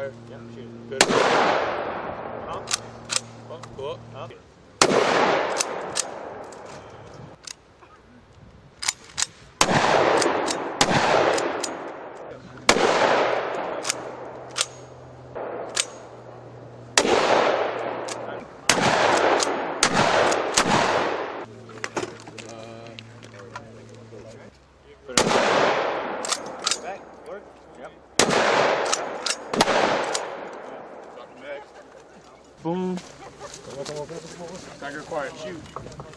fire. Yep, shoot. Good. Up. Up. Go up. Up. Boom. Tiger quiet, shoot.